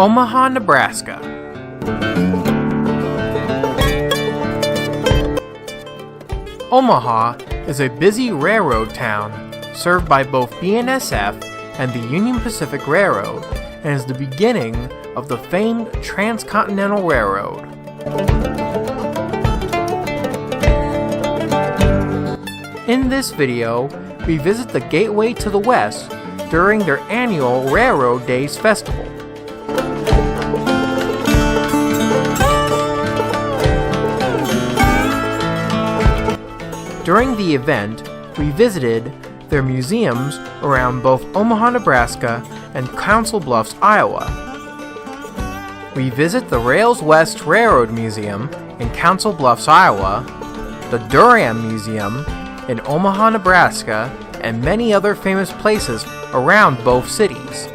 Omaha, Nebraska. Omaha is a busy railroad town served by both BNSF and the Union Pacific Railroad, and is the beginning of the famed Transcontinental Railroad. In this video, we visit the Gateway to the West during their annual Railroad Days Festival. During the event, we visited their museums around both Omaha, Nebraska and Council Bluffs, Iowa. We visit the Railswest Railroad Museum in Council Bluffs, Iowa, the Durham Museum in Omaha, Nebraska, and many other famous places around both cities.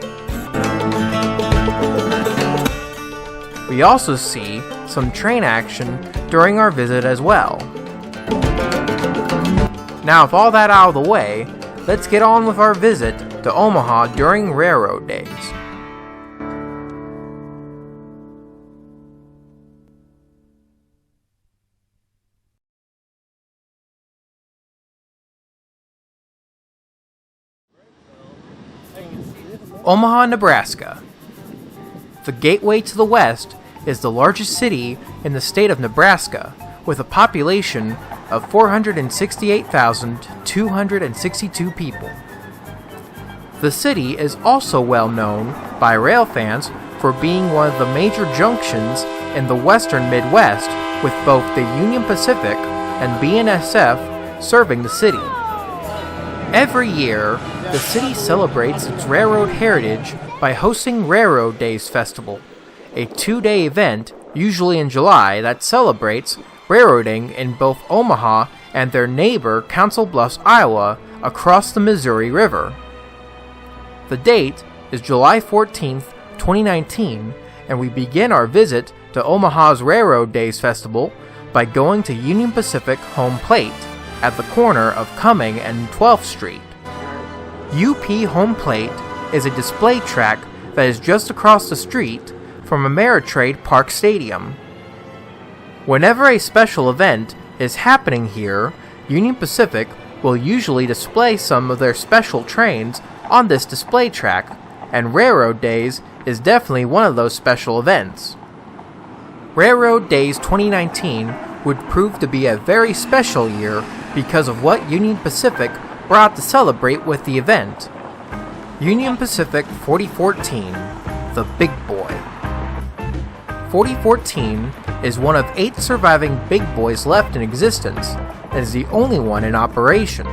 We also see some train action during our visit as well. Now, with all that out of the way, let's get on with our visit to Omaha during Railroad Days. Omaha, Nebraska. The Gateway to the West is the largest city in the state of Nebraska, with a population of 468,262 people. The city is also well known by rail fans for being one of the major junctions in the western Midwest, with both the Union Pacific and BNSF serving the city. Every year, the city celebrates its railroad heritage by hosting Railroad Days Festival, a two-day event usually in July that celebrates railroading in both Omaha and their neighbor Council Bluffs, Iowa, across the Missouri River. The date is July 14th, 2019, and we begin our visit to Omaha's Railroad Days Festival by going to Union Pacific Home Plate at the corner of Cumming and 12th Street. UP Home Plate is a display track that is just across the street from Ameritrade Park Stadium. Whenever a special event is happening here, Union Pacific will usually display some of their special trains on this display track, and Railroad Days is definitely one of those special events. Railroad Days 2019 would prove to be a very special year because of what Union Pacific brought to celebrate with the event. Union Pacific 4014, the Big Boy. 4014 is one of 8 surviving Big Boys left in existence and is the only one in operation.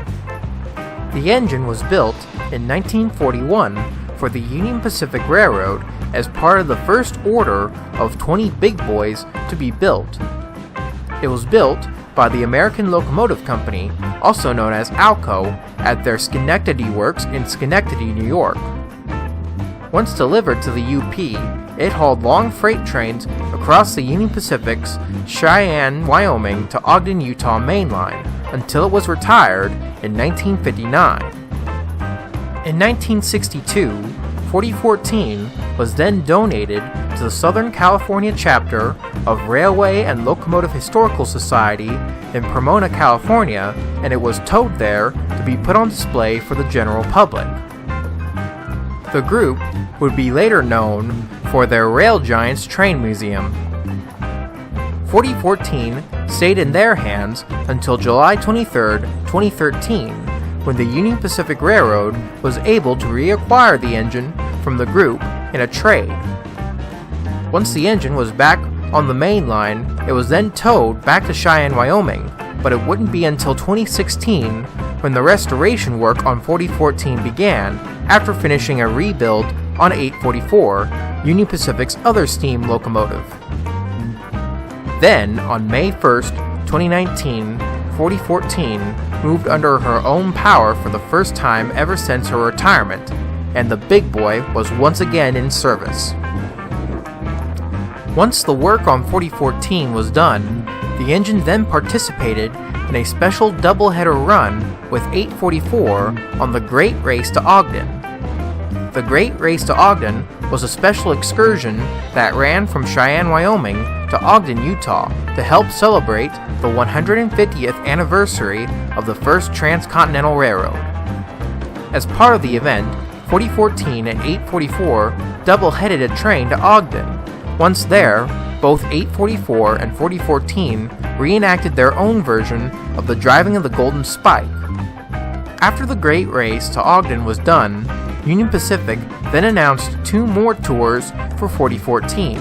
The engine was built in 1941 for the Union Pacific Railroad as part of the first order of 20 Big Boys to be built. It was built by the American Locomotive Company, also known as ALCO, at their Schenectady Works in Schenectady, New York. Once delivered to the UP, it hauled long freight trains across the Union Pacific's Cheyenne, Wyoming to Ogden, Utah main line until it was retired in 1959. In 1962, 4014 was then donated to the Southern California chapter of Railway and Locomotive Historical Society in Pomona, California, and it was towed there to be put on display for the general public. The group would be later known for their Rail Giants Train Museum. 4014 stayed in their hands until July 23, 2013, when the Union Pacific Railroad was able to reacquire the engine from the group in a trade. Once the engine was back on the main line, it was then towed back to Cheyenne, Wyoming, but it wouldn't be until 2016 when the restoration work on 4014 began after finishing a rebuild on 844, Union Pacific's other steam locomotive. Then, on May 1st, 2019, 4014 moved under her own power for the first time ever since her retirement, and the Big Boy was once again in service. Once the work on 4014 was done, the engine then participated in a special doubleheader run with 844 on the Great Race to Ogden. The Great Race to Ogden was a special excursion that ran from Cheyenne, Wyoming to Ogden, Utah to help celebrate the 150th anniversary of the first transcontinental railroad. As part of the event, 4014 and 844 double-headed a train to Ogden. Once there, both 844 and 4014 reenacted their own version of the driving of the Golden Spike. After the Great Race to Ogden was done, Union Pacific then announced 2 more tours for 4014.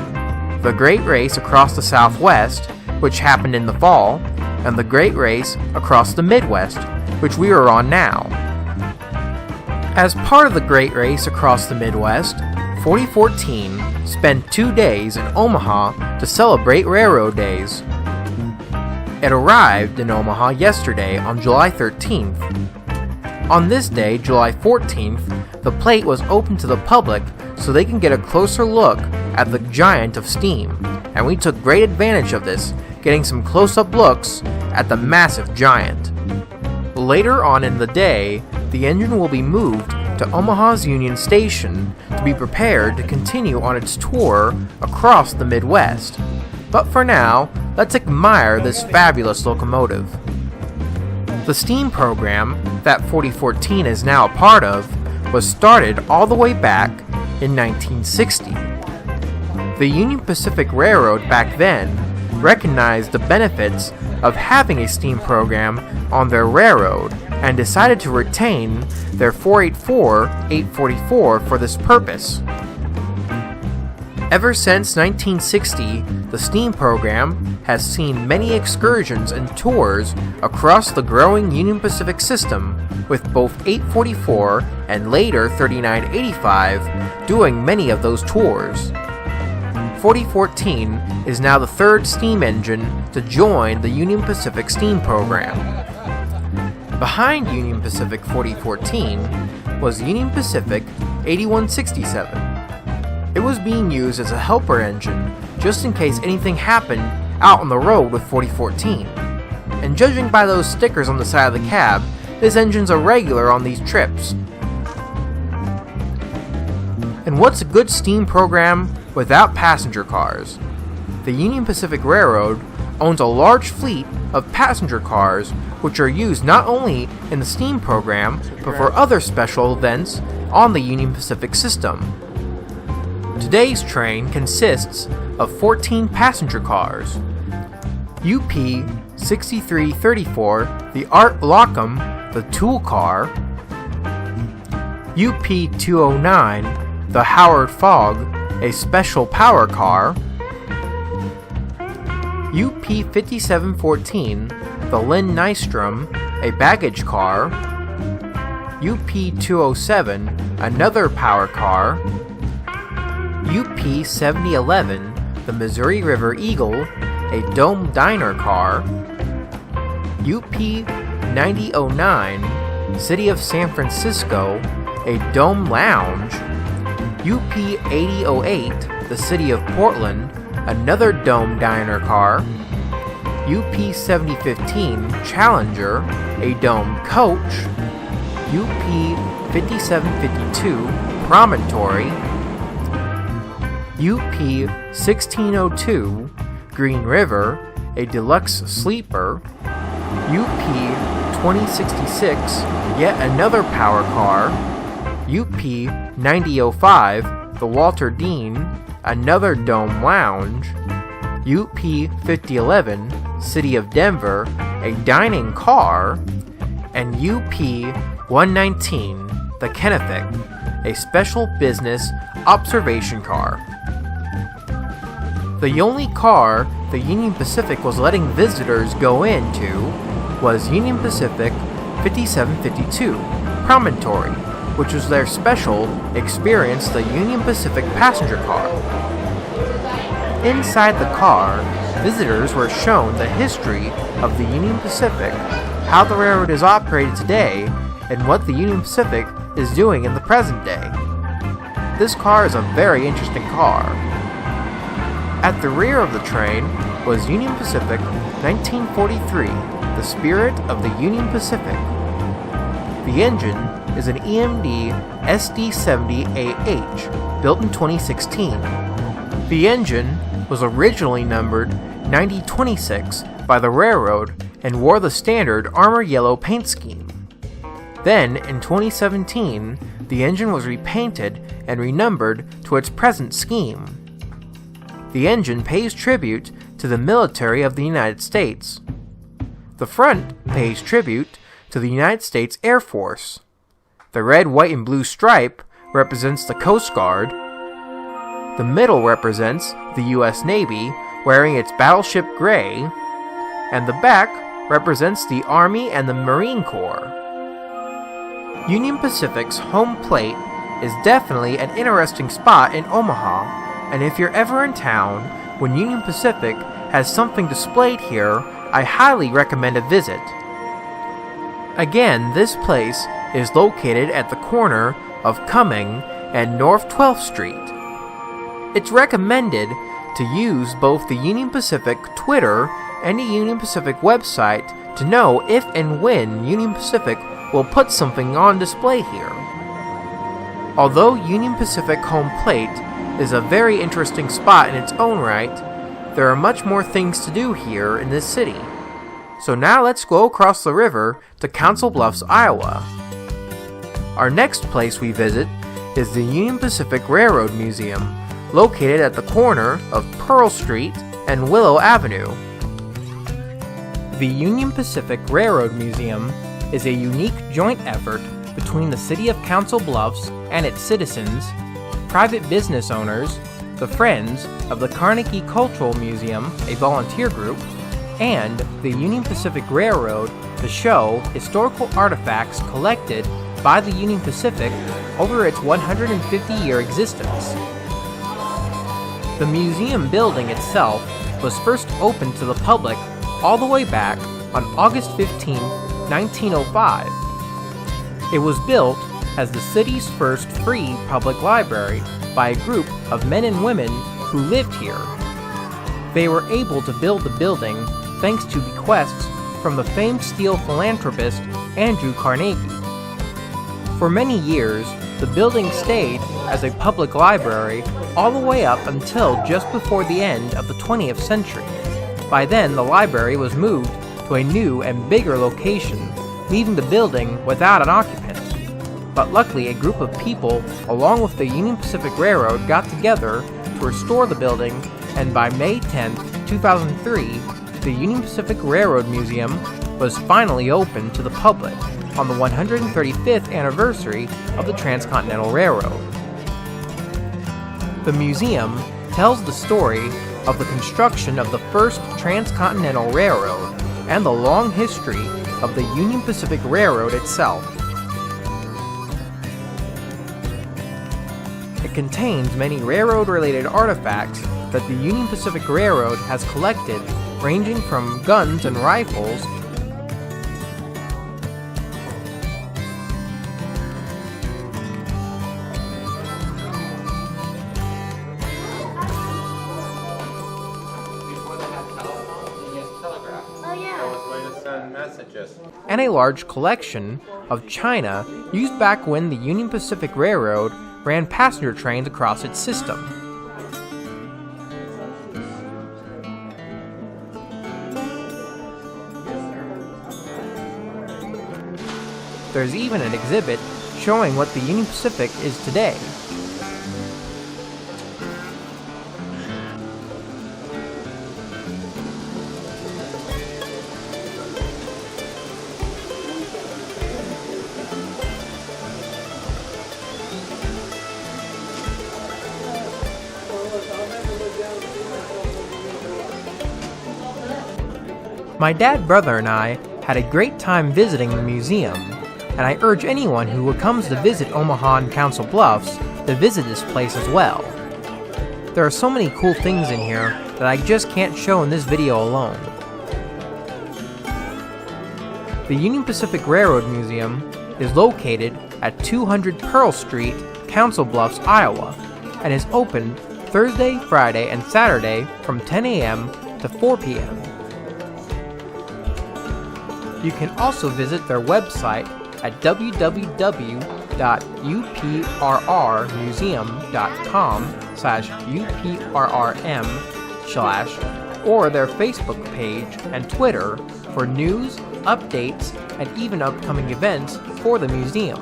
The Great Race across the Southwest, which happened in the fall, and the Great Race across the Midwest, which we are on now. As part of the Great Race across the Midwest, 4014 spent 2 days in Omaha to celebrate Railroad Days. It arrived in Omaha yesterday on July 13th. On this day, July 14th, the plate was open to the public so they can get a closer look at the giant of steam, and we took great advantage of this, getting some close-up looks at the massive giant. Later on in the day, the engine will be moved to Omaha's Union Station to be prepared to continue on its tour across the Midwest. But for now, let's admire this fabulous locomotive. The steam program that 4014 is now a part of was started all the way back in 1960. The Union Pacific Railroad back then recognized the benefits of having a steam program on their railroad and decided to retain their 484-844 for this purpose. Ever since 1960, the steam program has seen many excursions and tours across the growing Union Pacific system, with both 844 and later 3985 doing many of those tours. 4014 is now the 3rd steam engine to join the Union Pacific steam program. Behind Union Pacific 4014 was Union Pacific 8167. It was being used as a helper engine just in case anything happened out on the road with 4014. And judging by those stickers on the side of the cab, this engine's a regular on these trips. And what's a good steam program without passenger cars? The Union Pacific Railroad owns a large fleet of passenger cars which are used not only in the steam program but for other special events on the Union Pacific system. Today's train consists of 14 passenger cars. UP 6334, the Art Blockham, the tool car. UP 209, the Howard Fogg, a special power car. UP 5714, the Lynn Nystrom, a baggage car. UP 207, another power car. UP 7011, the Missouri River Eagle, a dome diner car. UP 9009, City of San Francisco, a dome lounge. UP 8008, the City of Portland, another dome diner car. UP 7015, Challenger, a dome coach. UP 5752, Promontory. UP 1602, Green River, a deluxe sleeper. UP 2066, yet another power car. UP 9005, the Walter Dean, another dome lounge. UP 5011, City of Denver, a dining car. And UP 119, the Kennebec, a special business observation car. The only car the Union Pacific was letting visitors go into was Union Pacific 5752, Promontory, which was their special Experience the Union Pacific passenger car. Inside the car, visitors were shown the history of the Union Pacific, how the railroad is operated today, and what the Union Pacific is doing in the present day. This car is a very interesting car. At the rear of the train was Union Pacific 1943, the Spirit of the Union Pacific. The engine is an EMD SD70AH, built in 2016. The engine was originally numbered 9026 by the railroad and wore the standard armor yellow paint scheme. Then, in 2017, the engine was repainted and renumbered to its present scheme. The engine pays tribute to the military of the United States. The front pays tribute to the United States Air Force. The red, white, and blue stripe represents the Coast Guard. The middle represents the U.S. Navy, wearing its battleship gray, and the back represents the Army and the Marine Corps. Union Pacific's home plate is definitely an interesting spot in Omaha, and if you're ever in town when Union Pacific has something displayed here, I highly recommend a visit. Again, this place is located at the corner of Cumming and North 12th Street. It's recommended to use both the Union Pacific Twitter and the Union Pacific website to know if and when Union Pacific will put something on display here. Although Union Pacific home plate is a very interesting spot in its own right, there are much more things to do here in this city. So now let's go across the river to Council Bluffs, Iowa. Our next place we visit is the Union Pacific Railroad Museum, located at the corner of Pearl Street and Willow Avenue. The Union Pacific Railroad Museum is a unique joint effort between the City of Council Bluffs and its citizens, private business owners, the Friends of the Carnegie Cultural Museum, a volunteer group, and the Union Pacific Railroad to show historical artifacts collected by the Union Pacific over its 150-year existence. The museum building itself was first opened to the public all the way back on August 15, 1905. It was built as the city's first free public library by a group of men and women who lived here. They were able to build the building thanks to bequests from the famed steel philanthropist Andrew Carnegie. For many years, the building stayed as a public library all the way up until just before the end of the 20th century. By then, the library was moved to a new and bigger location, leaving the building without an occupant. But luckily, a group of people, along with the Union Pacific Railroad, got together to restore the building, and by May 10, 2003, the Union Pacific Railroad Museum was finally open to the public on the 135th anniversary of the Transcontinental Railroad. The museum tells the story of the construction of the first Transcontinental Railroad and the long history of the Union Pacific Railroad itself. It contains many railroad-related artifacts that the Union Pacific Railroad has collected, ranging from guns and rifles and a large collection of china used back when the Union Pacific Railroad ran passenger trains across its system. There's even an exhibit showing what the Union Pacific is today. My dad, brother, and I had a great time visiting the museum, and I urge anyone who comes to visit Omaha and Council Bluffs to visit this place as well. There are so many cool things in here that I just can't show in this video alone. The Union Pacific Railroad Museum is located at 200 Pearl Street, Council Bluffs, Iowa, and is open Thursday, Friday, and Saturday from 10 a.m. to 4 p.m. You can also visit their website at www.uprrmuseum.com/uprrm/ or their Facebook page and Twitter for news, updates, and even upcoming events for the museum.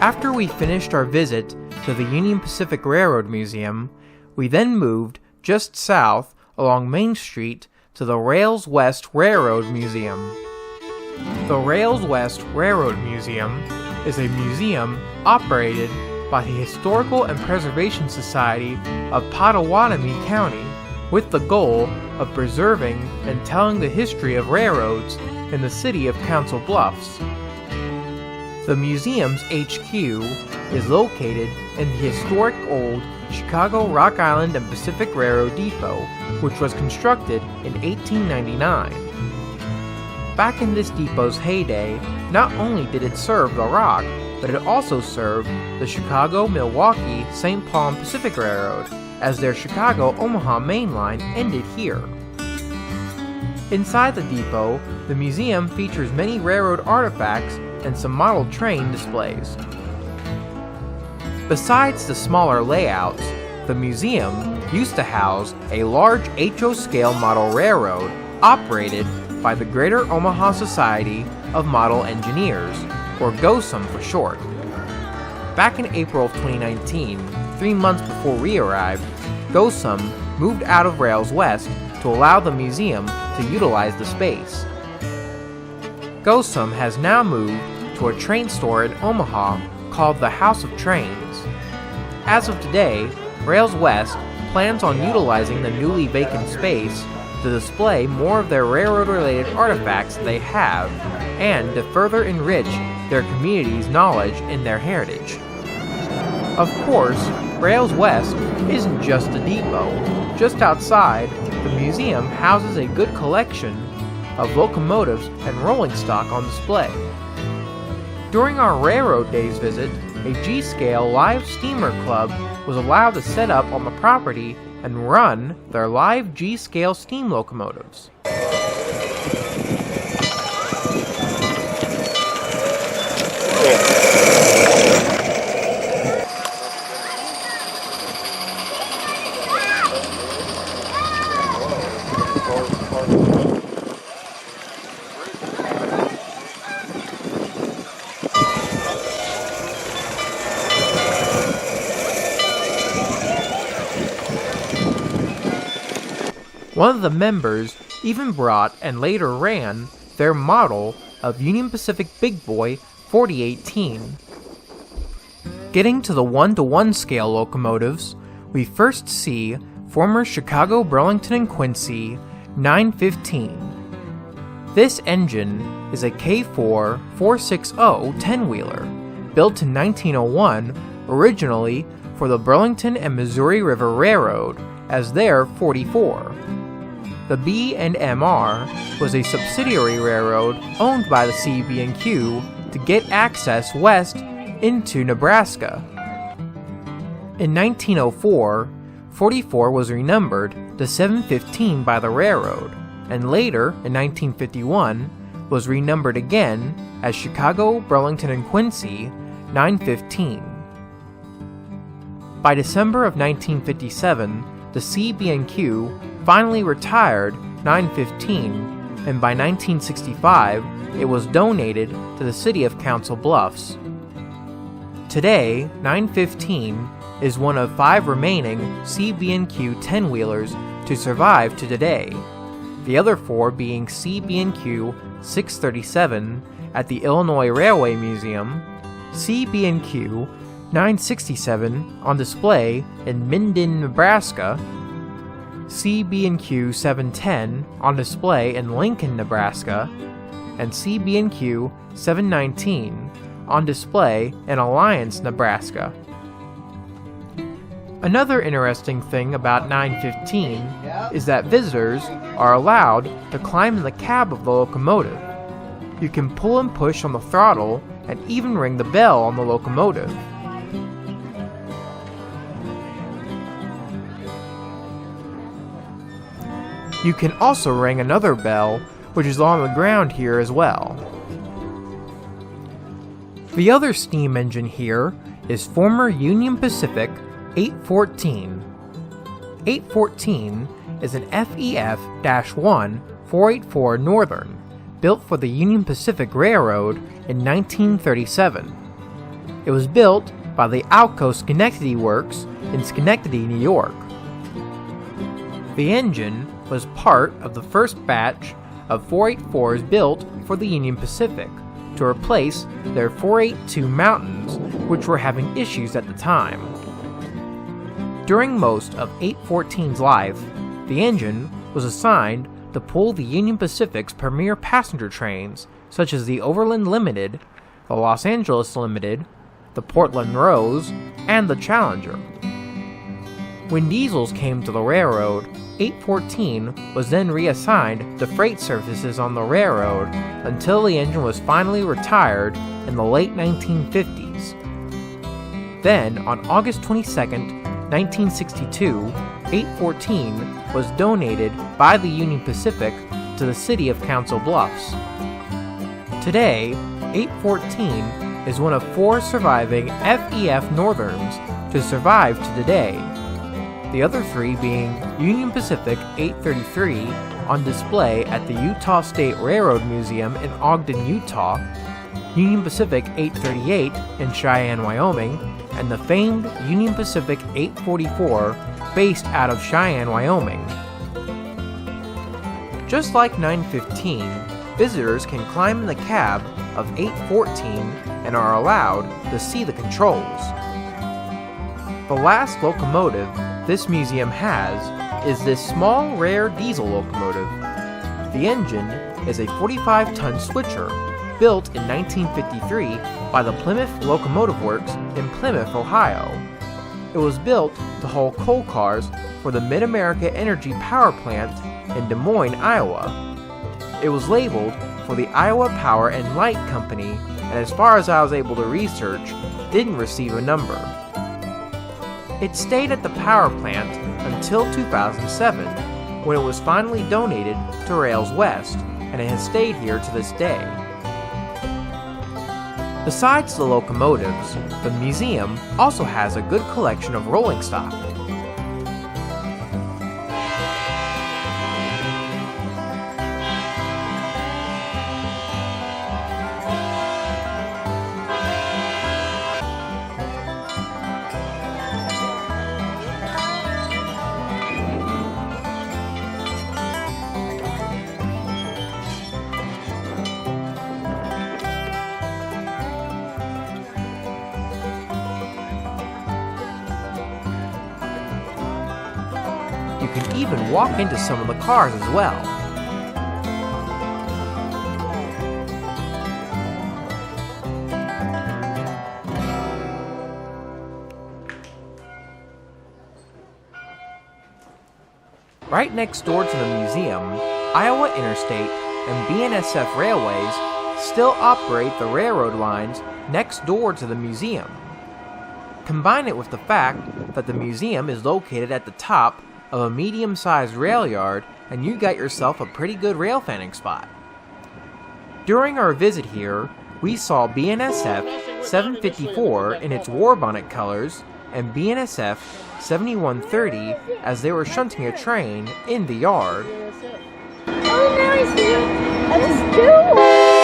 After we finished our visit to the Union Pacific Railroad Museum, we then moved just south along Main Street to the Railswest Railroad Museum. The Railswest Railroad Museum is a museum operated by the Historical and Preservation Society of Pottawattamie County with the goal of preserving and telling the history of railroads in the city of Council Bluffs. The museum's HQ is located in the historic old Chicago, Rock Island and Pacific Railroad Depot, which was constructed in 1899. Back in this depot's heyday, not only did it serve the Rock, but it also served the Chicago, Milwaukee, St. Paul and Pacific Railroad, as their Chicago-Omaha main line ended here. Inside the depot, the museum features many railroad artifacts and some model train displays. Besides the smaller layouts, the museum used to house a large HO-scale model railroad operated by the Greater Omaha Society of Model Engineers, or GOSM for short. Back in April of 2019, 3 months before we arrived, GOSM moved out of Railswest to allow the museum to utilize the space. GOSM has now moved to a train store in Omaha called the House of Trains. As of today, Railswest plans on utilizing the newly vacant space to display more of their railroad-related artifacts they have and to further enrich their community's knowledge in their heritage. Of course, Railswest isn't just a depot. Just outside, the museum houses a good collection of locomotives and rolling stock on display. During our Railroad Days visit, a G-scale live steamer club was allowed to set up on the property and run their live G-scale steam locomotives. One of the members even brought and later ran their model of Union Pacific Big Boy 4018. Getting to the 1-to-1 scale locomotives, we first see former Chicago, Burlington and Quincy 915. This engine is a K4 460 10-wheeler, built in 1901 originally for the Burlington and Missouri River Railroad as their 44. The B&MR was a subsidiary railroad owned by the CB&Q to get access west into Nebraska. In 1904, 44 was renumbered to 715 by the railroad, and later, in 1951, was renumbered again as Chicago, Burlington and Quincy 915. By December of 1957, the CB&Q finally retired 915, and by 1965, it was donated to the city of Council Bluffs. Today, 915 is one of 5 remaining CB&Q 10-wheelers to survive to today, the other 4 being CB&Q 637 at the Illinois Railway Museum, CB&Q 967 on display in Minden, Nebraska, CB&Q 710 on display in Lincoln, Nebraska, and CB&Q 719 on display in Alliance, Nebraska. Another interesting thing about 915 is that visitors are allowed to climb in the cab of the locomotive. You can pull and push on the throttle and even ring the bell on the locomotive. You can also ring another bell, which is on the ground here as well. The other steam engine here is former Union Pacific 814. 814 is an FEF-1 484 Northern, built for the Union Pacific Railroad in 1937. It was built by the Alco Schenectady Works in Schenectady, New York. The engine was part of the first batch of 484s built for the Union Pacific to replace their 482 Mountains, which were having issues at the time. During most of 814's life, the engine was assigned to pull the Union Pacific's premier passenger trains, such as the Overland Limited, the Los Angeles Limited, the Portland Rose, and the Challenger. When diesels came to the railroad, 814 was then reassigned to freight services on the railroad until the engine was finally retired in the late 1950s. Then, on August 22, 1962, 814 was donated by the Union Pacific to the city of Council Bluffs. Today, 814 is one of 4 surviving FEF Northerns to survive to today, the other 3 being Union Pacific 833 on display at the Utah State Railroad Museum in Ogden, Utah, Union Pacific 838 in Cheyenne, Wyoming, and the famed Union Pacific 844 based out of Cheyenne, Wyoming. Just like 915, visitors can climb in the cab of 814 and are allowed to see the controls. The last locomotive this museum has is this small, rare diesel locomotive. The engine is a 45-ton switcher built in 1953 by the Plymouth Locomotive Works in Plymouth, Ohio. It was built to haul coal cars for the Mid-America Energy Power Plant in Des Moines, Iowa. It was labeled for the Iowa Power and Light Company, and as far as I was able to research, didn't receive a number. It stayed at the power plant until 2007, when it was finally donated to Railswest, and it has stayed here to this day. Besides the locomotives, the museum also has a good collection of rolling stock. You can even walk into some of the cars as well. Right next door to the museum, Iowa Interstate and BNSF Railways still operate the railroad lines next door to the museum. Combine it with the fact that the museum is located at the top of a medium-sized rail yard, and you got yourself a pretty good rail fanning spot. During our visit here, we saw BNSF 754 in its war bonnet colors and BNSF 7130 as they were shunting a train in the yard. Oh, nice! Let's do it!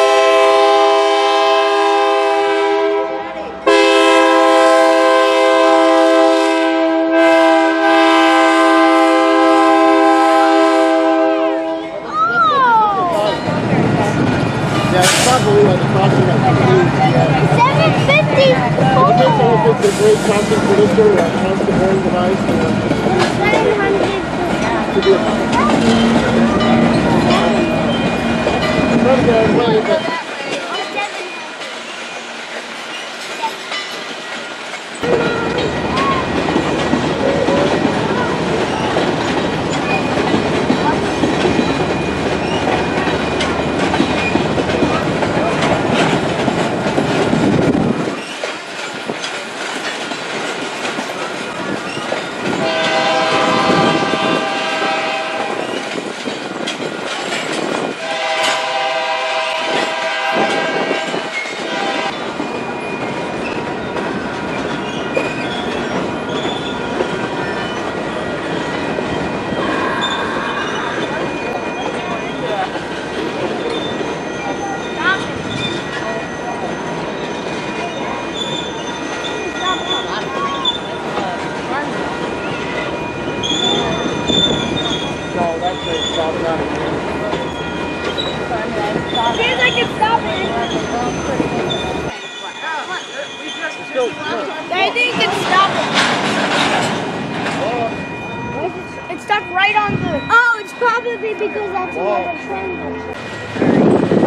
Probably like the crossing that we need. 750 total. It's a great crossing for this year. Constant bearing device. 700. To be trying to get away, but I think it stopped. It stopped right on the. Oh, it's probably because that's another train.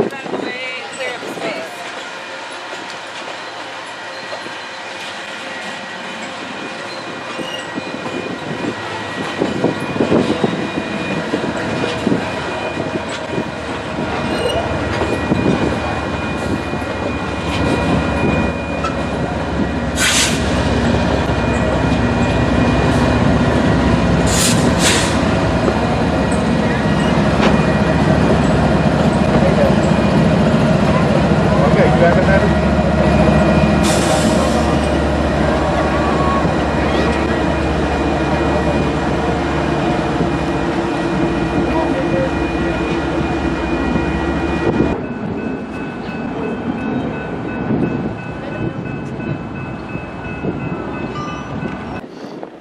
That way, clear up space.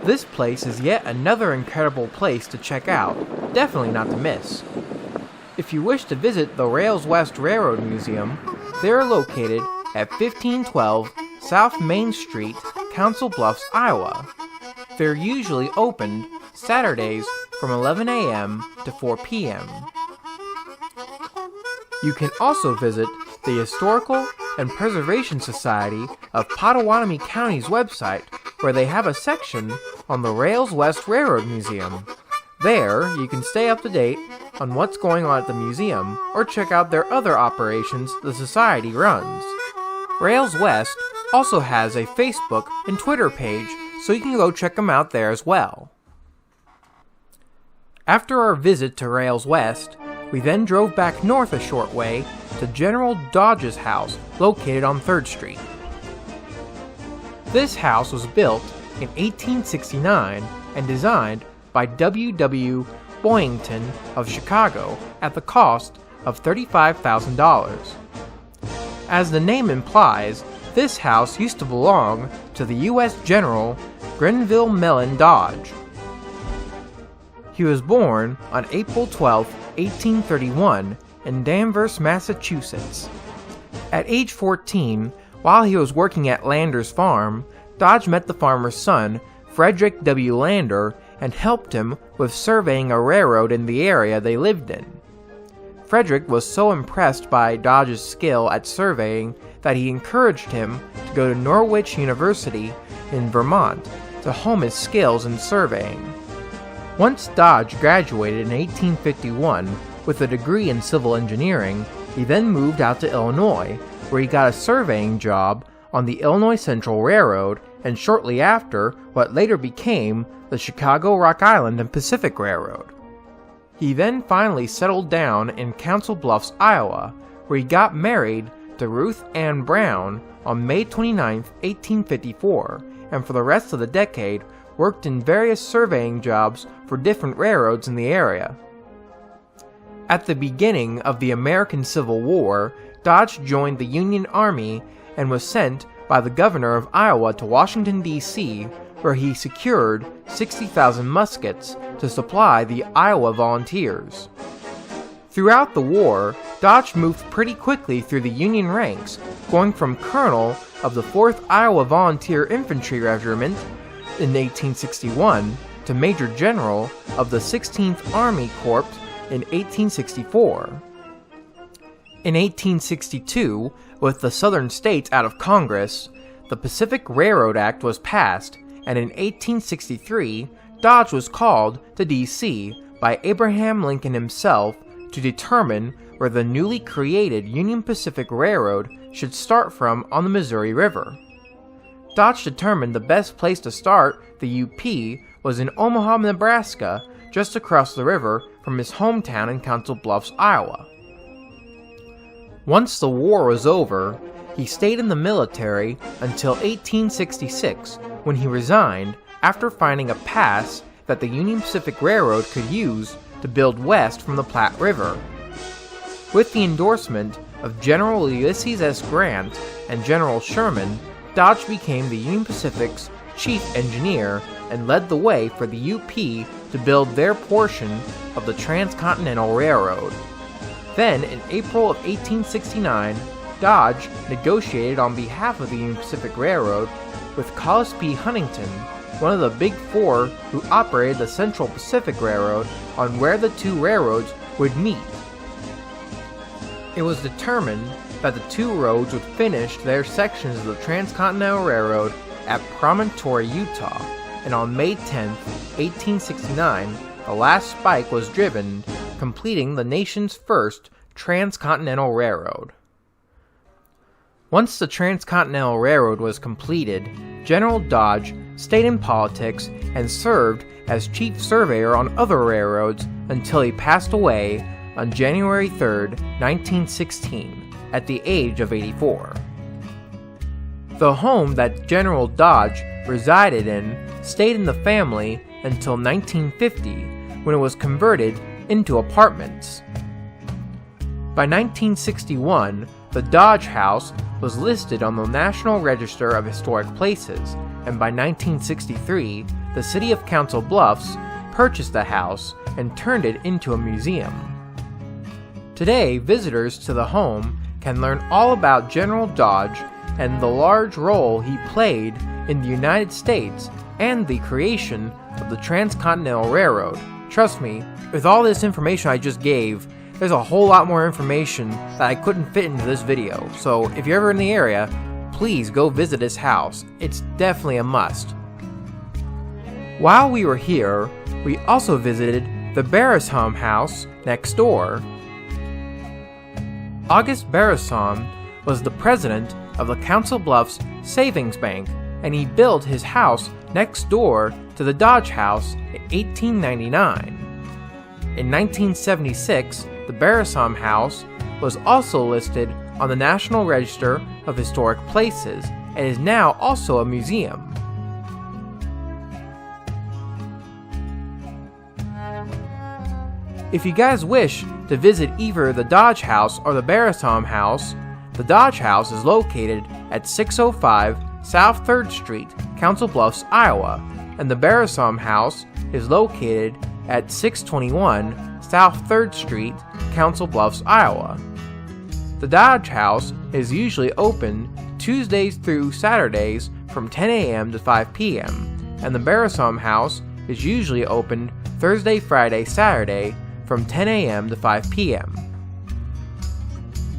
This place is yet another incredible place to check out, definitely not to miss. If you wish to visit the Railswest Railroad Museum, they are located at 1512 South Main Street, Council Bluffs, Iowa. They're usually opened Saturdays from 11 a.m. to 4 p.m. You can also visit the Historical and Preservation Society of Pottawattamie County's website, where they have a section on the Railswest Railroad Museum. There, you can stay up to date on what's going on at the museum or check out their other operations the society runs. Railswest also has a Facebook and Twitter page, so you can go check them out there as well. After our visit to Railswest, we then drove back north a short way to General Dodge's house located on 3rd Street. This house was built in 1869 and designed by W. Boyington of Chicago at the cost of $35,000. As the name implies, this house used to belong to the U.S. General Grenville Mellon Dodge. He was born on April 12, 1831 in Danvers, Massachusetts. At age 14, while he was working at Lander's farm, Dodge met the farmer's son, Frederick W. Lander, and helped him with surveying a railroad in the area they lived in. Frederick was so impressed by Dodge's skill at surveying that he encouraged him to go to Norwich University in Vermont to hone his skills in surveying. Once Dodge graduated in 1851 with a degree in civil engineering, he then moved out to Illinois, where he got a surveying job on the Illinois Central Railroad and shortly after what later became the Chicago, Rock Island and Pacific Railroad. He then finally settled down in Council Bluffs, Iowa, where he got married to Ruth Ann Brown on May 29, 1854, and for the rest of the decade worked in various surveying jobs for different railroads in the area. At the beginning of the American Civil War, Dodge joined the Union Army and was sent by the governor of Iowa to Washington, D.C., where he secured 60,000 muskets to supply the Iowa Volunteers. Throughout the war, Dodge moved pretty quickly through the Union ranks, going from colonel of the 4th Iowa Volunteer Infantry Regiment in 1861 to major general of the 16th Army Corps in 1864. In 1862, with the Southern states out of Congress, the Pacific Railroad Act was passed, and in 1863, Dodge was called to D.C. by Abraham Lincoln himself to determine where the newly created Union Pacific Railroad should start from on the Missouri River. Dodge determined the best place to start the UP was in Omaha, Nebraska, just across the river from his hometown in Council Bluffs, Iowa. Once the war was over, he stayed in the military until 1866, when he resigned after finding a pass that the Union Pacific Railroad could use to build west from the Platte River. With the endorsement of General Ulysses S. Grant and General Sherman, Dodge became the Union Pacific's chief engineer and led the way for the UP to build their portion of the Transcontinental Railroad. Then, in April of 1869, Dodge negotiated on behalf of the Union Pacific Railroad with Collis P. Huntington, one of the Big Four who operated the Central Pacific Railroad, on where the two railroads would meet. It was determined that the two roads would finish their sections of the Transcontinental Railroad at Promontory, Utah, and on May 10, 1869, the last spike was driven, completing the nation's first transcontinental railroad. Once the Transcontinental Railroad was completed, General Dodge stayed in politics and served as chief surveyor on other railroads until he passed away on January 3, 1916, at the age of 84. The home that General Dodge resided in stayed in the family until 1950, when it was converted into apartments. By 1961, the Dodge House was listed on the National Register of Historic Places, and by 1963, the City of Council Bluffs purchased the house and turned it into a museum. Today, visitors to the home can learn all about General Dodge and the large role he played in the United States and the creation of the Transcontinental Railroad. Trust me, with all this information I just gave, there's a whole lot more information that I couldn't fit into this video, so if you're ever in the area, please go visit his house. It's definitely a must. While we were here, we also visited the Barisham house next door. August Barisham was the president of the Council Bluffs Savings Bank, and he built his house next door to the Dodge House in 1899. In 1976, the Barisham House was also listed on the National Register of Historic Places and is now also a museum. If you guys wish to visit either the Dodge House or the Barisham House, the Dodge House is located at 605 South 3rd Street, Council Bluffs, Iowa, and the Barisham House is located at 621 South 3rd Street, Council Bluffs, Iowa. The Dodge House is usually open Tuesdays through Saturdays from 10 a.m. to 5 p.m., and the Barisham House is usually open Thursday, Friday, Saturday from 10 a.m. to 5 p.m.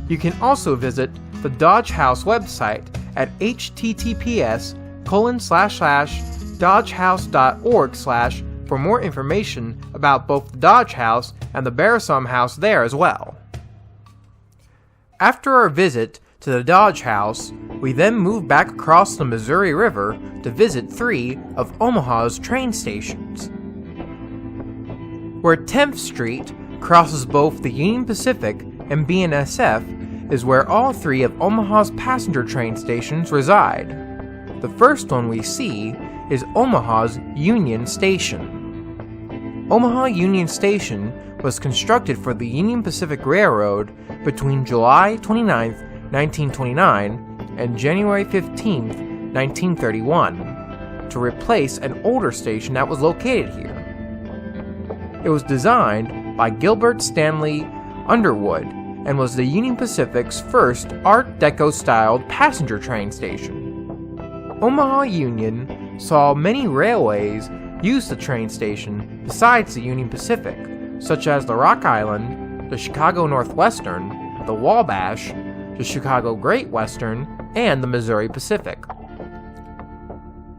You can also visit the Dodge House website at https://dodgehouse.org/ for more information about both the Dodge House and the Barisham House there as well. After our visit to the Dodge House, we then moved back across the Missouri River to visit 3 of Omaha's train stations. Where 10th Street crosses both the Union Pacific and BNSF is where all 3 of Omaha's passenger train stations reside. The first one we see is Omaha's Union Station. Omaha Union Station was constructed for the Union Pacific Railroad between July 29, 1929 and January 15, 1931, to replace an older station that was located here. It was designed by Gilbert Stanley Underwood and was the Union Pacific's first Art Deco-styled passenger train station. Omaha Union saw many railways use the train station besides the Union Pacific, such as the Rock Island, the Chicago Northwestern, the Wabash, the Chicago Great Western, and the Missouri Pacific.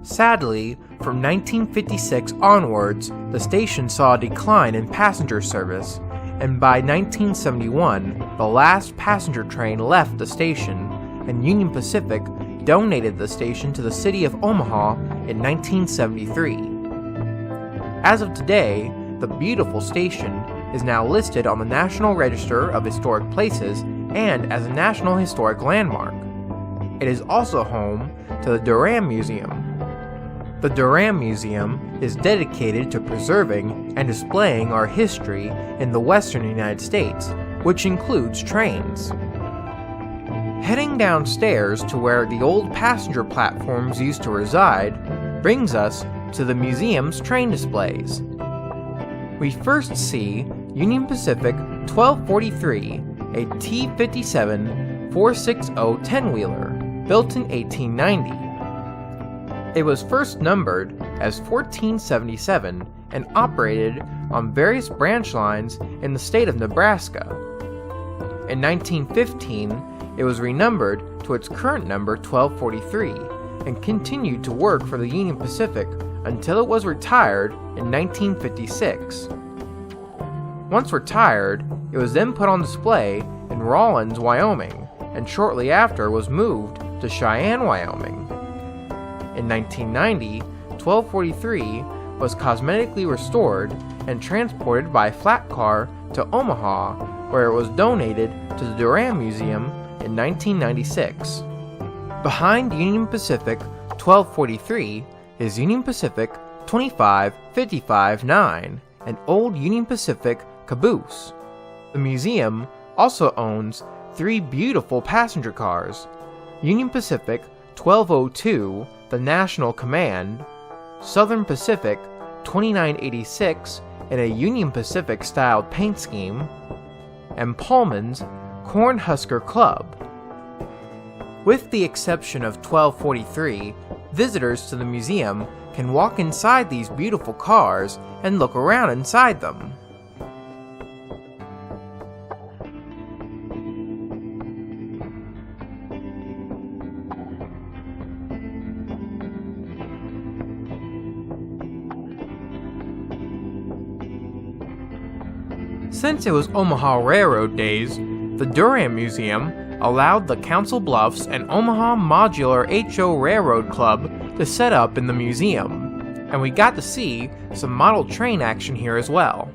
Sadly, from 1956 onwards, the station saw a decline in passenger service, and by 1971, the last passenger train left the station, and Union Pacific donated the station to the city of Omaha in 1973. As of today, the beautiful station is now listed on the National Register of Historic Places and as a National Historic Landmark. It is also home to the Durham Museum. The Durham Museum is dedicated to preserving and displaying our history in the western United States, which includes trains. Heading downstairs to where the old passenger platforms used to reside brings us to the museum's train displays. We first see Union Pacific 1243, a T-57 460 10-wheeler, built in 1890. It was first numbered as 1477 and operated on various branch lines in the state of Nebraska. In 1915, it was renumbered to its current number 1243 and continued to work for the Union Pacific until it was retired in 1956. Once retired, it was then put on display in Rawlins, Wyoming, and shortly after was moved to Cheyenne, Wyoming. In 1990, 1243 was cosmetically restored and transported by flat car to Omaha, where it was donated to the Durham Museum in 1996. Behind Union Pacific 1243 is Union Pacific 2555-9, an old Union Pacific caboose. The museum also owns 3 beautiful passenger cars: Union Pacific 1202, the National Command, Southern Pacific 2986 in a Union Pacific styled paint scheme, and Pullman's Cornhusker Club. With the exception of 1243, visitors to the museum can walk inside these beautiful cars and look around inside them. Since it was Omaha Railroad days, the Durham Museum allowed the Council Bluffs and Omaha Modular HO Railroad Club to set up in the museum, and we got to see some model train action here as well.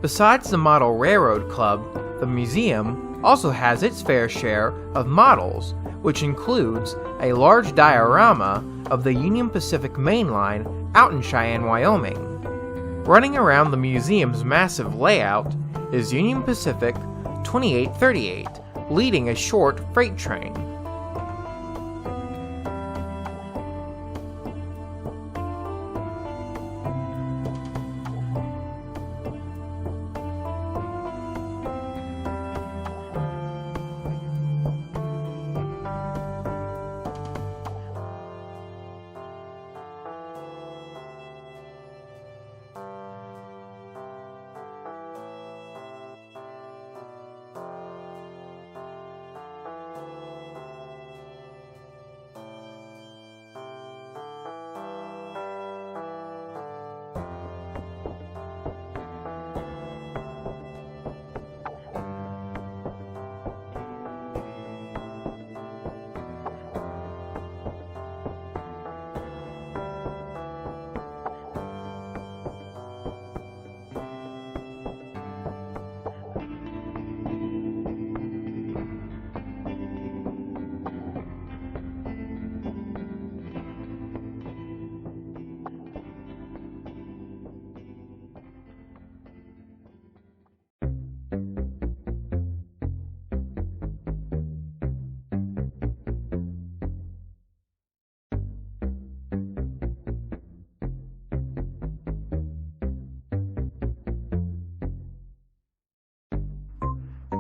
Besides the Model Railroad Club, the museum also has its fair share of models, which includes a large diorama of the Union Pacific Main Line out in Cheyenne, Wyoming. Running around the museum's massive layout is Union Pacific 2838, leading a short freight train.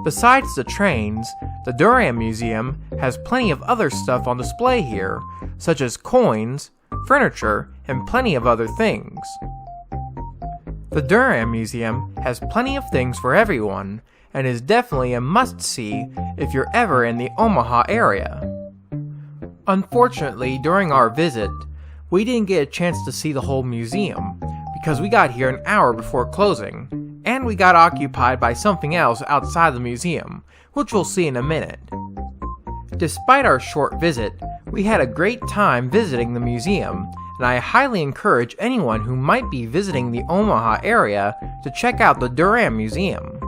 Besides the trains, the Durham Museum has plenty of other stuff on display here, such as coins, furniture, and plenty of other things. The Durham Museum has plenty of things for everyone, and is definitely a must-see if you're ever in the Omaha area. Unfortunately, during our visit, we didn't get a chance to see the whole museum, because we got here an hour before closing, and we got occupied by something else outside the museum, which we'll see in a minute. Despite our short visit, we had a great time visiting the museum, and I highly encourage anyone who might be visiting the Omaha area to check out the Durham Museum.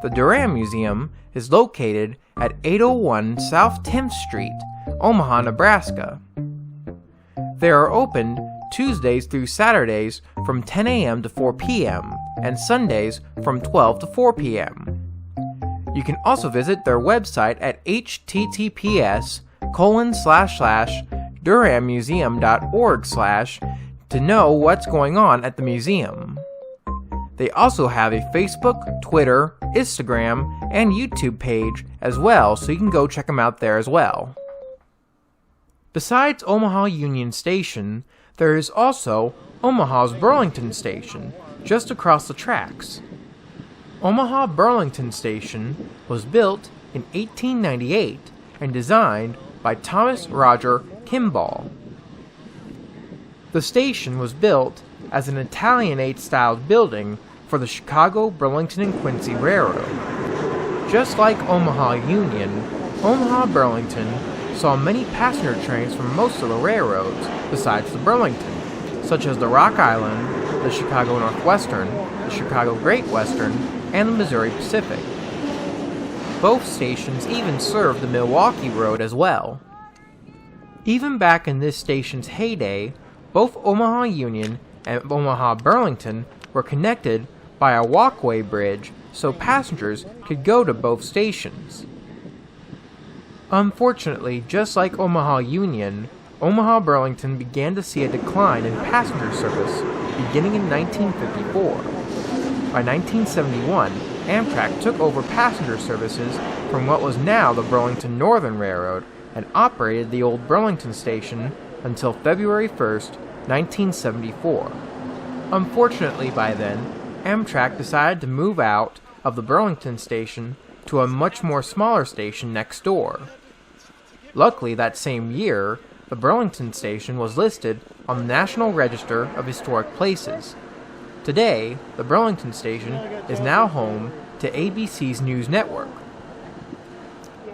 The Durham Museum is located at 801 South 10th Street, Omaha, Nebraska. They are opened Tuesdays through Saturdays from 10 a.m. to 4 p.m. and Sundays from 12 to 4 p.m. You can also visit their website at https://durhammuseum.org/ to know what's going on at the museum. They also have a Facebook, Twitter, Instagram, and YouTube page as well, so you can go check them out there as well. Besides Omaha Union Station, there is also Omaha's Burlington Station, just across the tracks. Omaha Burlington Station was built in 1898 and designed by Thomas Roger Kimball. The station was built as an Italianate-styled building for the Chicago, Burlington, and Quincy Railroad. Just like Omaha Union, Omaha Burlington saw many passenger trains from most of the railroads besides the Burlington, such as the Rock Island, the Chicago Northwestern, the Chicago Great Western, and the Missouri Pacific. Both stations even served the Milwaukee Road as well. Even back in this station's heyday, both Omaha Union and Omaha Burlington were connected by a walkway bridge so passengers could go to both stations. Unfortunately, just like Omaha Union, Omaha Burlington began to see a decline in passenger service beginning in 1954. By 1971, Amtrak took over passenger services from what was now the Burlington Northern Railroad and operated the old Burlington station until February 1st, 1974. Unfortunately, by then, Amtrak decided to move out of the Burlington station to a much more smaller station next door. Luckily, that same year, the Burlington station was listed on the National Register of Historic Places. Today, the Burlington station is now home to ABC's News Network.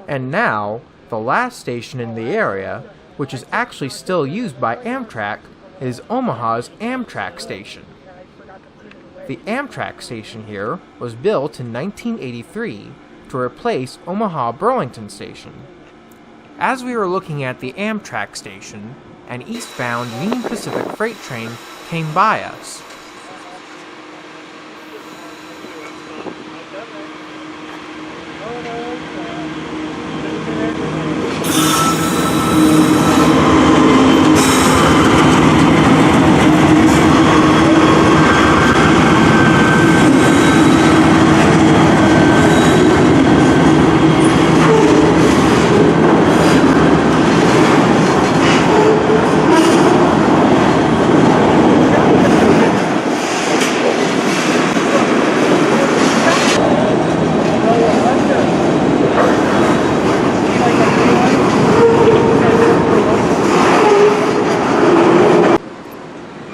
And now, the last station in the area, which is actually still used by Amtrak, is Omaha's Amtrak station. The Amtrak station here was built in 1983 to replace Omaha Burlington station. As we were looking at the Amtrak station, an eastbound Union Pacific freight train came by us.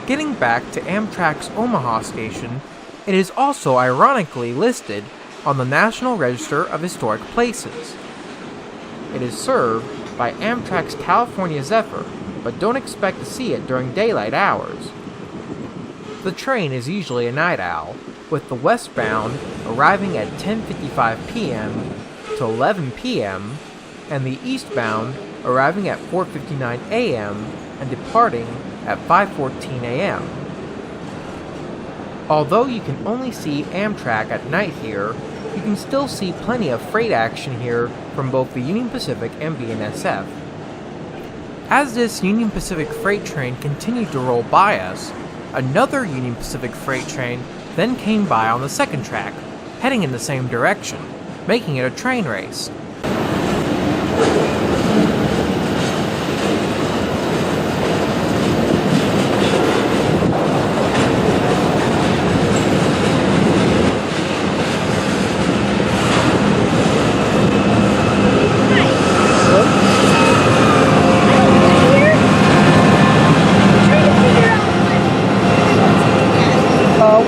Getting back to Amtrak's Omaha station, it is also ironically listed on the National Register of Historic Places. It is served by Amtrak's California Zephyr, but don't expect to see it during daylight hours. The train is usually a night owl, with the westbound arriving at 10:55 p.m. to 11 p.m., and the eastbound arriving at 4:59 a.m. and departing at 5:14 a.m. Although you can only see Amtrak at night here, you can still see plenty of freight action here from both the Union Pacific and BNSF. As this Union Pacific freight train continued to roll by us, another Union Pacific freight train then came by on the second track, heading in the same direction. making it a train race.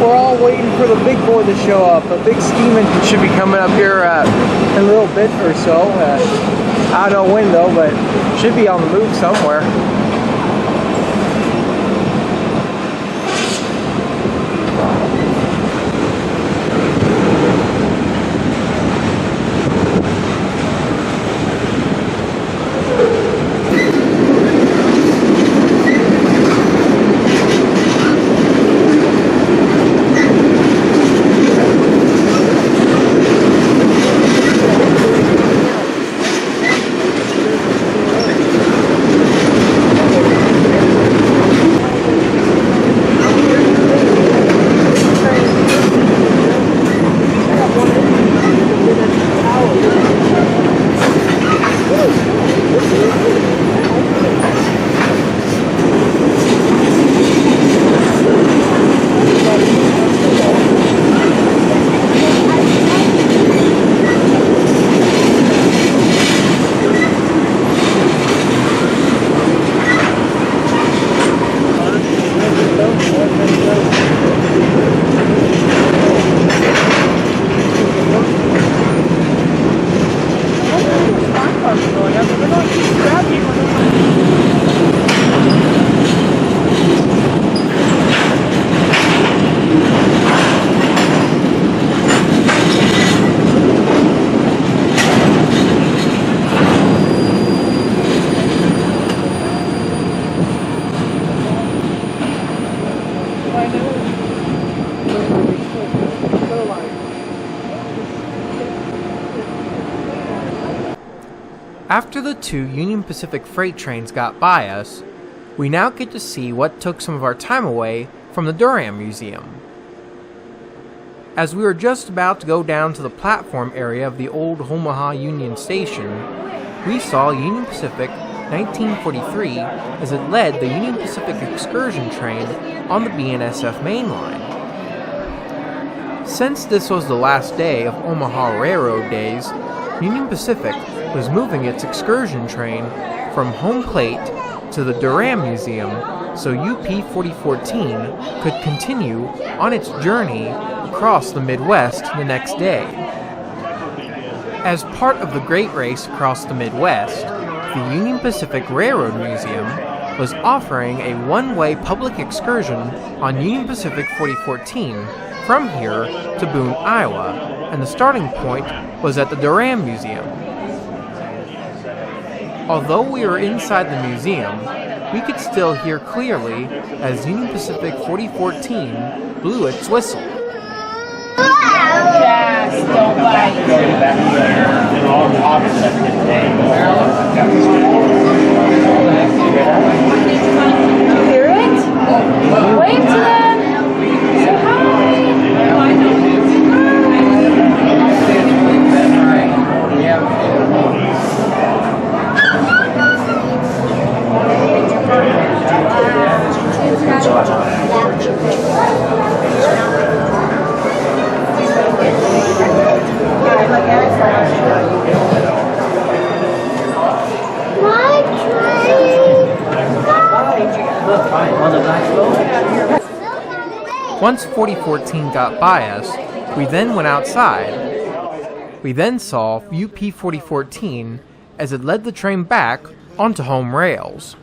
We're all waiting for the big boy to show up. A big steam engine should be coming up here in a little bit or so. I don't know when though, but should be on the move somewhere. After the 2 Union Pacific freight trains got by us, we now get to see what took some of our time away from the Durham Museum. As we were just about to go down to the platform area of the old Omaha Union Station, we saw Union Pacific 1943 as it led the Union Pacific excursion train on the BNSF main line. Since this was the last day of Omaha Railroad days, Union Pacific was moving its excursion train from home plate to the Durham Museum so UP 4014 could continue on its journey across the Midwest the next day. As part of the Great Race across the Midwest, the Union Pacific Railroad Museum was offering a one-way public excursion on Union Pacific 4014 from here to Boone, Iowa, and the starting point was at the Durham Museum. Although we were inside the museum, we could still hear clearly as Union Pacific 4014 blew its whistle. Just don't bite. Hear it? Wave to them. Say hi. Once 4014 got by us, we then went outside. We then saw UP 4014 as it led the train back onto home rails.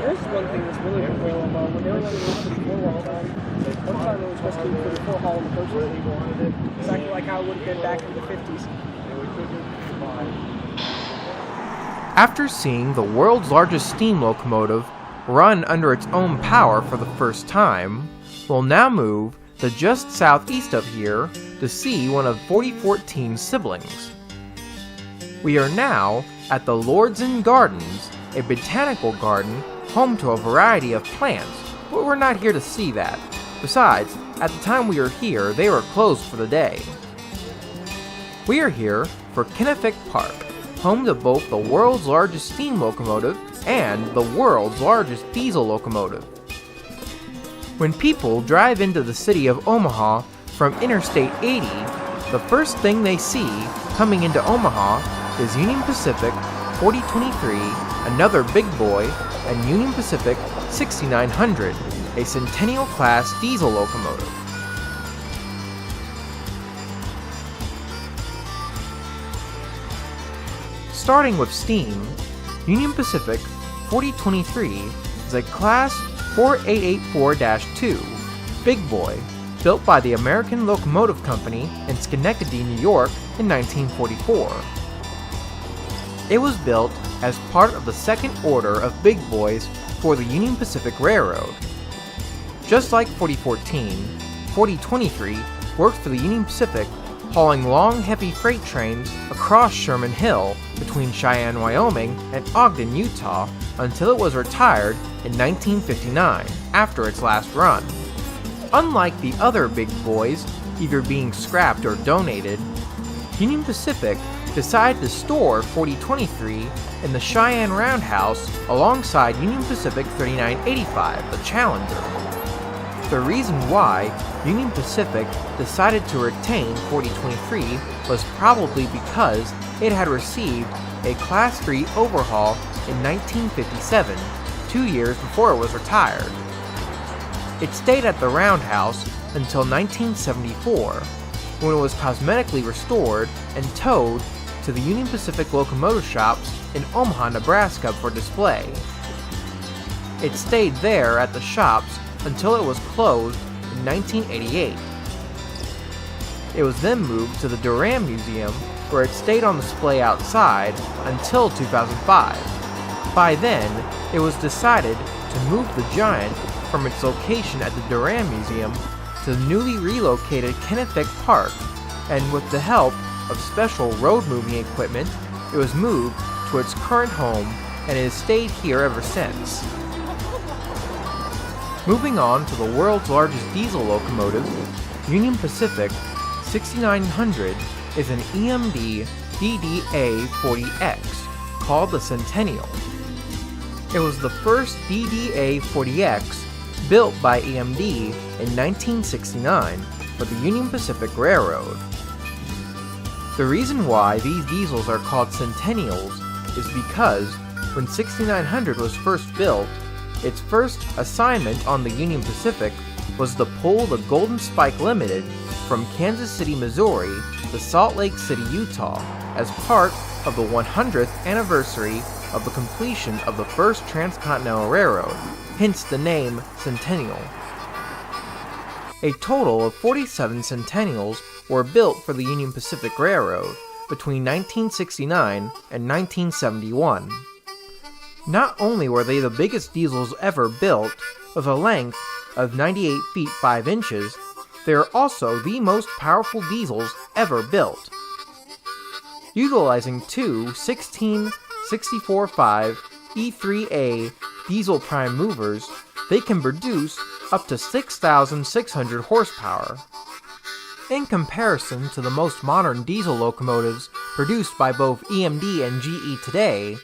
This is one thing that's really been going on. When they were running around before all the time, one time they were supposed to be pretty full haul in the coaches. Exactly like how it would have been back in the 50s. After seeing the world's largest steam locomotive run under its own power for the first time, we'll now move to just southeast of here to see one of 4014's siblings. We are now at the Lords Inn Gardens, a botanical garden home to a variety of plants, but we're not here to see that. Besides, at the time we are here, they were closed for the day. We are here for Kennefic Park, home to both the world's largest steam locomotive and the world's largest diesel locomotive. When people drive into the city of Omaha from Interstate 80, the first thing they see coming into Omaha is Union Pacific 4023, another big boy, and Union Pacific 6900, a Centennial class diesel locomotive. Starting with steam, Union Pacific 4023 is a Class 4884-2 big boy built by the American Locomotive Company in Schenectady, New York in 1944. It was built as part of the second order of big boys for the Union Pacific Railroad. Just like 4014, 4023 worked for the Union Pacific, hauling long, heavy freight trains across Sherman Hill between Cheyenne, Wyoming and Ogden, Utah, until it was retired in 1959 after its last run. Unlike the other big boys, either being scrapped or donated, Union Pacific decided to store 4023 in the Cheyenne Roundhouse alongside Union Pacific 3985, the Challenger. The reason why Union Pacific decided to retain 4023 was probably because it had received a Class 3 overhaul in 1957, 2 years before it was retired. It stayed at the Roundhouse until 1974, when it was cosmetically restored and towed to the Union Pacific locomotive shops in Omaha, Nebraska for display. It stayed there at the shops until it was closed in 1988. It was then moved to the Durham Museum, where it stayed on display outside until 2005. By then, it was decided to move the Giant from its location at the Durham Museum to the newly relocated Kennefic Park, and with the help of special road moving equipment, it was moved to its current home and it has stayed here ever since. Moving on to the world's largest diesel locomotive, Union Pacific 6900 is an EMD DDA-40X called the Centennial. It was the first DDA-40X built by EMD in 1969 for the Union Pacific Railroad. The reason why these diesels are called Centennials is because when 6900 was first built, its first assignment on the Union Pacific was to pull the Golden Spike Limited from Kansas City, Missouri to Salt Lake City, Utah, as part of the 100th anniversary of the completion of the first transcontinental railroad, hence the name Centennial. A total of 47 Centennials were built for the Union Pacific Railroad between 1969 and 1971. Not only were they the biggest diesels ever built, with a length of 98 feet 5 inches, they are also the most powerful diesels ever built. Utilizing two 16-64.5 E3A diesel prime movers, they can produce up to 6,600 horsepower. In comparison to the most modern diesel locomotives produced by both EMD and GE today,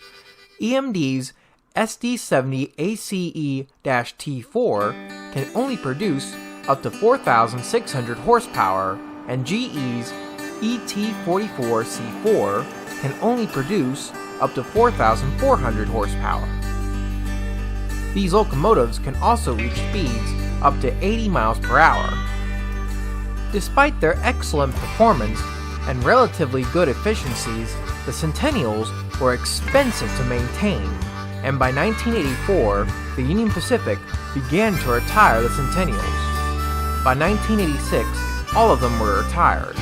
EMD's SD70 ACE-T4 can only produce up to 4,600 horsepower, and GE's ET44C4 can only produce up to 4,400 horsepower. These locomotives can also reach speeds up to 80 miles per hour. Despite their excellent performance and relatively good efficiencies, the Centennials were expensive to maintain, and by 1984, the Union Pacific began to retire the Centennials. By 1986, all of them were retired.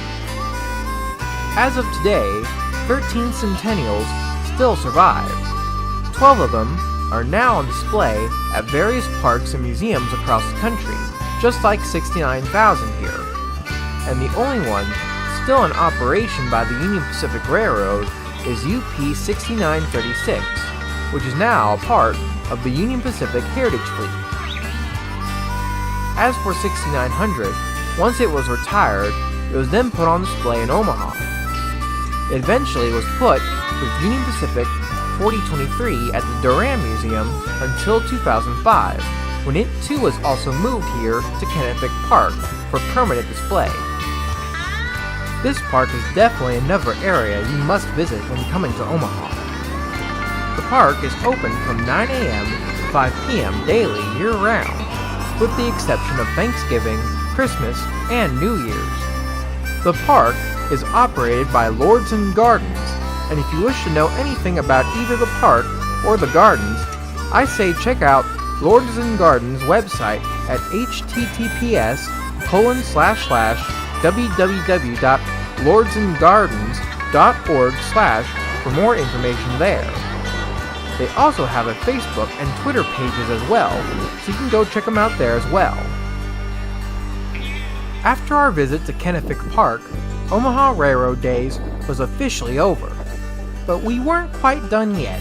As of today, 13 Centennials still survive. 12 of them are now on display at various parks and museums across the country, just like 69,000 here. And the only one still in operation by the Union Pacific Railroad is UP 6936, which is now a part of the Union Pacific Heritage Fleet. As for 6900, once it was retired, it was then put on display in Omaha. It eventually was put with Union Pacific 4023 at the Durham Museum until 2005, when it too was also moved here to Kennebec Park for permanent display. This park is definitely another area you must visit when coming to Omaha. The park is open from 9 a.m. to 5 p.m. daily year-round, with the exception of Thanksgiving, Christmas, and New Year's. The park is operated by Lords and Gardens, and if you wish to know anything about either the park or the gardens, I say check out Lords and Gardens website at https://www.lordsandgardens.org/ for more information there. They also have a Facebook and Twitter pages as well, so you can go check them out there as well. After our visit to Kennebec Park, Omaha Railroad Days was officially over, but we weren't quite done yet.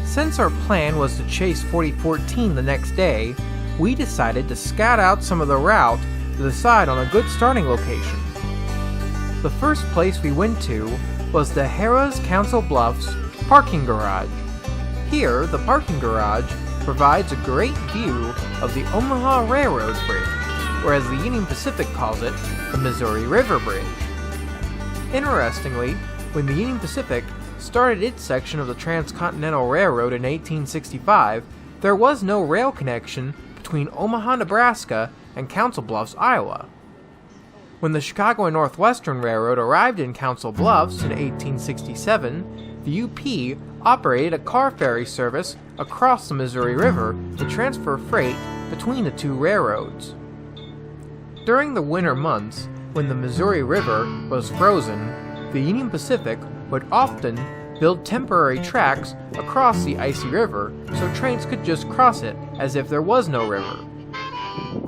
Since our plan was to chase 4014 the next day, we decided to scout out some of the route to decide on a good starting location. The first place we went to was the Harrah's Council Bluffs parking garage. Here, the parking garage provides a great view of the Omaha Railroad Bridge, or as the Union Pacific calls it, the Missouri River Bridge. Interestingly, when the Union Pacific started its section of the Transcontinental Railroad in 1865, there was no rail connection between Omaha, Nebraska and Council Bluffs, Iowa. When the Chicago and Northwestern Railroad arrived in Council Bluffs in 1867, the UP operated a car ferry service across the Missouri River to transfer freight between the two railroads. During the winter months, when the Missouri River was frozen, the Union Pacific would often build temporary tracks across the icy river so trains could just cross it as if there was no river.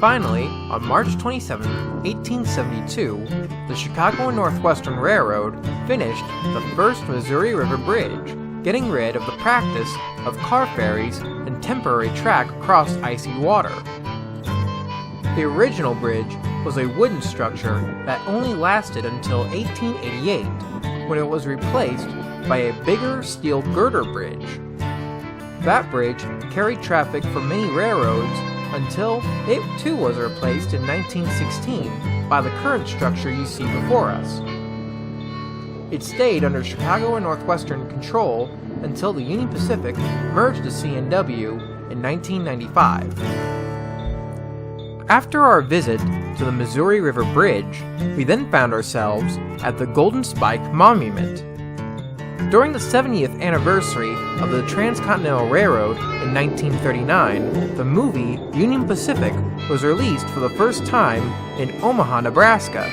Finally, on March 27, 1872, the Chicago and Northwestern Railroad finished the first Missouri River Bridge, getting rid of the practice of car ferries and temporary track across icy water. The original bridge was a wooden structure that only lasted until 1888, when it was replaced by a bigger steel girder bridge. That bridge carried traffic for many railroads until it too was replaced in 1916 by the current structure you see before us. It stayed under Chicago and Northwestern control until the Union Pacific merged the C&W in 1995. After our visit to the Missouri River Bridge, we then found ourselves at the Golden Spike Monument. During the 70th anniversary of the Transcontinental Railroad in 1939, the movie Union Pacific was released for the first time in Omaha, Nebraska.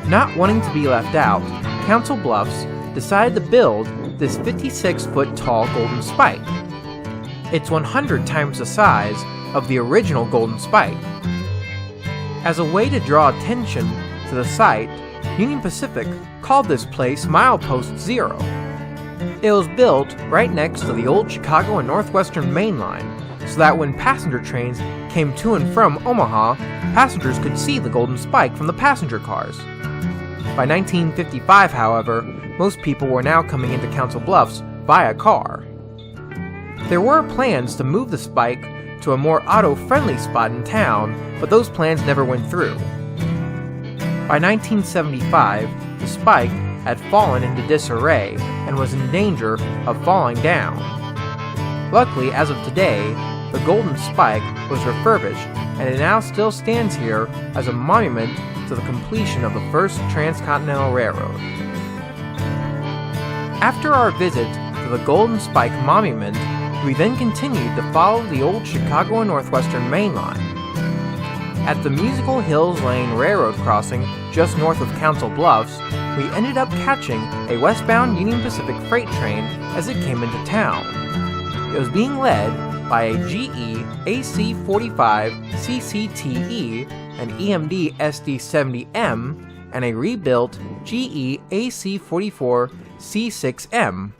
Not wanting to be left out, Council Bluffs decided to build this 56-foot tall golden spike. It's 100 times the size of the original golden spike. As a way to draw attention to the site, Union Pacific called this place Milepost Zero. It was built right next to the old Chicago and Northwestern Main Line, so that when passenger trains came to and from Omaha, passengers could see the golden spike from the passenger cars. By 1955, however, most people were now coming into Council Bluffs via car. There were plans to move the spike to a more auto-friendly spot in town, but those plans never went through. By 1975, the spike had fallen into disarray and was in danger of falling down. Luckily, as of today, the golden spike was refurbished and it now still stands here as a monument to the completion of the first Transcontinental Railroad. After our visit to the Golden Spike Monument, we then continued to follow the old Chicago and Northwestern Main Line. At the Musical Hills Lane Railroad crossing just north of Council Bluffs, we ended up catching a westbound Union Pacific freight train as it came into town. It was being led by a GE AC-45 CCTE, an EMD SD-70M, and a rebuilt GE AC-44 C6M.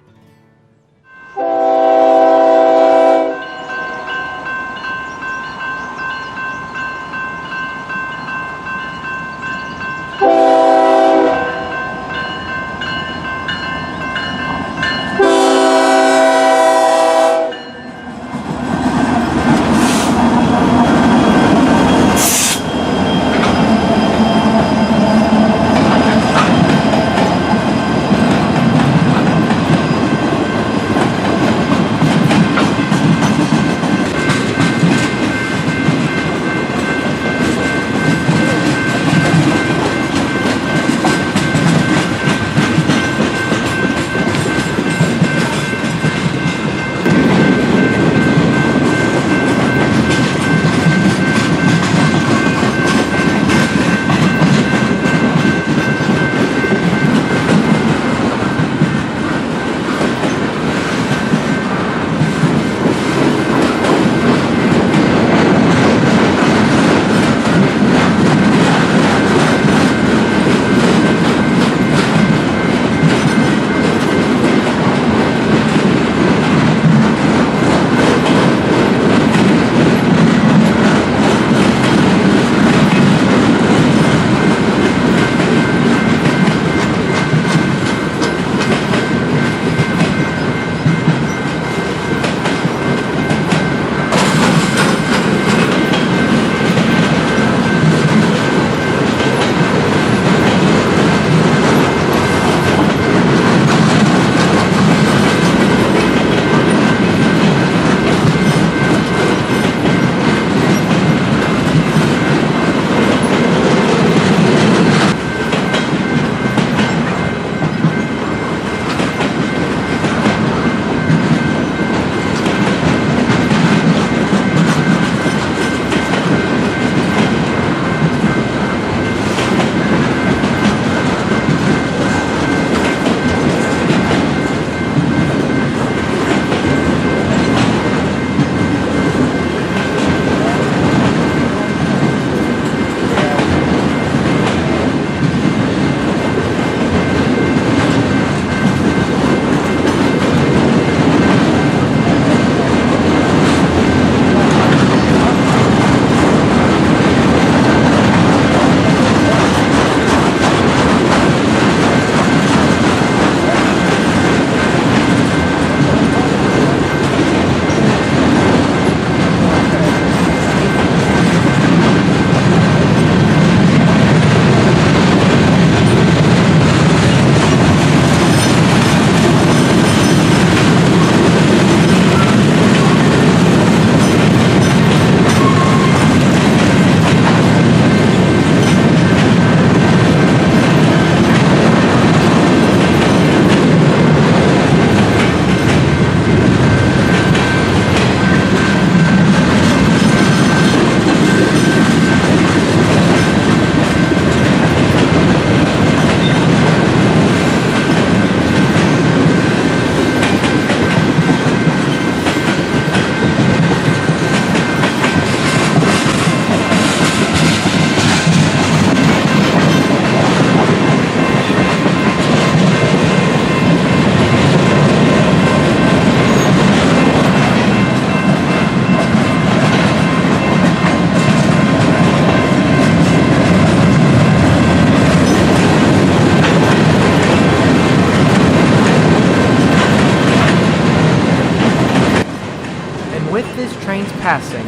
passing,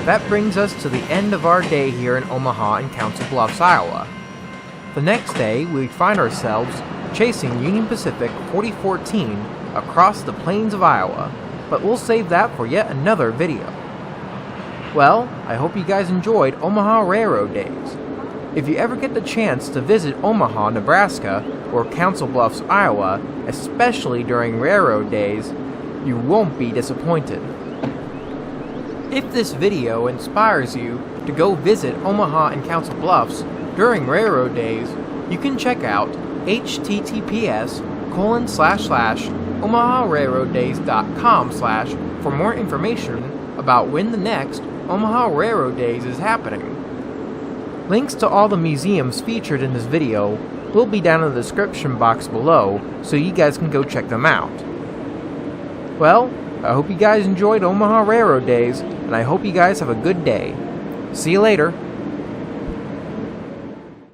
that brings us to the end of our day here in Omaha and Council Bluffs, Iowa. The next day, we find ourselves chasing Union Pacific 4014 across the plains of Iowa, but we'll save that for yet another video. Well, I hope you guys enjoyed Omaha Railroad Days. If you ever get the chance to visit Omaha, Nebraska, or Council Bluffs, Iowa, especially during Railroad Days, you won't be disappointed. If this video inspires you to go visit Omaha and Council Bluffs during Railroad Days, you can check out https://omaharailroaddays.com/ for more information about when the next Omaha Railroad Days is happening. Links to all the museums featured in this video will be down in the description box below, so you guys can go check them out. Well, I hope you guys enjoyed Omaha Railroad Days, and I hope you guys have a good day. See you later.